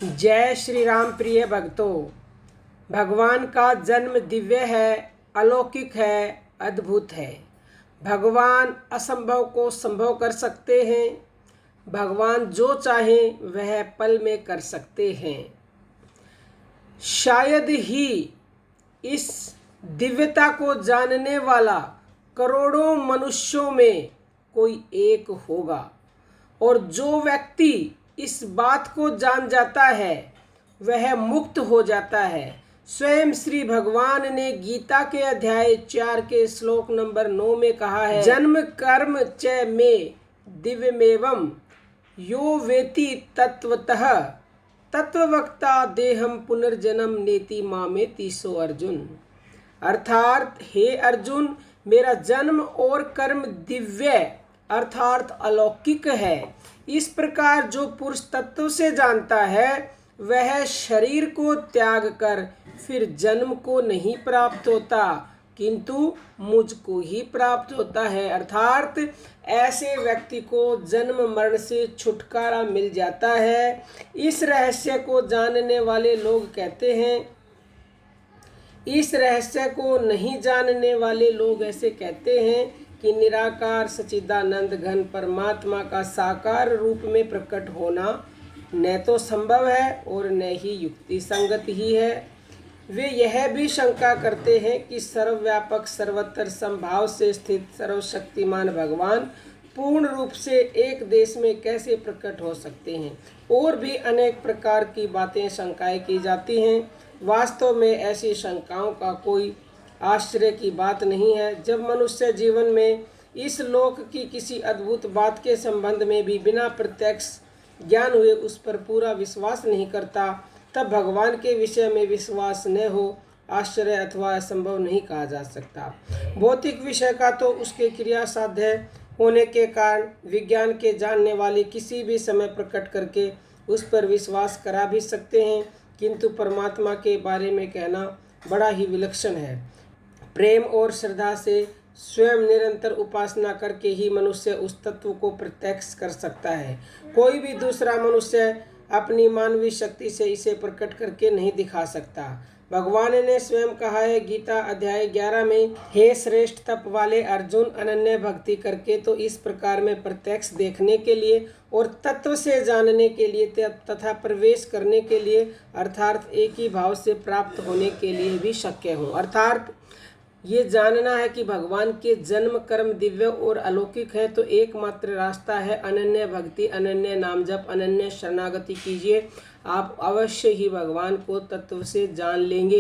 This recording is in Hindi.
जय श्री राम प्रिय भक्तों। भगवान का जन्म दिव्य है, अलौकिक है, अद्भुत है। भगवान असंभव को संभव कर सकते हैं। भगवान जो चाहें वह पल में कर सकते हैं। शायद ही इस दिव्यता को जानने वाला करोड़ों मनुष्यों में कोई एक होगा, और जो व्यक्ति इस बात को जान जाता है वह मुक्त हो जाता है। स्वयं श्री भगवान ने गीता के अध्याय 4 के श्लोक नंबर 9 में कहा है, जन्म कर्म च मे दिव्यमेवं यो वेति तत्वतः तत्ववक्ता देहम पुनर्जन्म नेति मामेति सो अर्जुन। अर्थात हे अर्जुन, मेरा जन्म और कर्म दिव्य अर्थात अलौकिक है। इस प्रकार जो पुरुष तत्व से जानता है वह शरीर को त्याग कर फिर जन्म को नहीं प्राप्त होता, किंतु मुझको ही प्राप्त होता है। अर्थात ऐसे व्यक्ति को जन्म मरण से छुटकारा मिल जाता है। इस रहस्य को जानने वाले लोग कहते हैं, इस रहस्य को नहीं जानने वाले लोग ऐसे कहते हैं कि निराकार सच्चिदानंद घन परमात्मा का साकार रूप में प्रकट होना न तो संभव है और न ही युक्ति संगत ही है। वे यह भी शंका करते हैं कि सर्वव्यापक सर्वत्र संभाव से स्थित सर्वशक्तिमान भगवान पूर्ण रूप से एक देश में कैसे प्रकट हो सकते हैं। और भी अनेक प्रकार की बातें शंकाएं की जाती हैं। वास्तव में ऐसी शंकाओं का कोई आश्चर्य की बात नहीं है। जब मनुष्य जीवन में इस लोक की किसी अद्भुत बात के संबंध में भी बिना प्रत्यक्ष ज्ञान हुए उस पर पूरा विश्वास नहीं करता, तब भगवान के विषय में विश्वास न हो आश्चर्य अथवा असंभव नहीं कहा जा सकता। भौतिक विषय का तो उसके क्रिया साध्य होने के कारण विज्ञान के जानने वाले किसी भी समय प्रकट करके उस पर विश्वास करा भी सकते हैं, किंतु परमात्मा के बारे में कहना बड़ा ही विलक्षण है। प्रेम और श्रद्धा से स्वयं निरंतर उपासना करके ही मनुष्य उस तत्व को प्रत्यक्ष कर सकता है। कोई भी दूसरा मनुष्य अपनी मानवीय शक्ति से इसे प्रकट करके नहीं दिखा सकता। भगवान ने स्वयं कहा है गीता अध्याय 11 में, हे श्रेष्ठ तप वाले अर्जुन, अनन्य भक्ति करके तो इस प्रकार में प्रत्यक्ष देखने के लिए और तत्व से जानने के लिए तथा प्रवेश करने के लिए अर्थात एक ही भाव से प्राप्त होने के लिए भी शक्य हो। अर्थात ये जानना है कि भगवान के जन्म कर्म दिव्य और अलौकिक है, तो एकमात्र रास्ता है अनन्य भक्ति, अनन्य नाम जप, अनन्य शरणागति कीजिए। आप अवश्य ही भगवान को तत्व से जान लेंगे।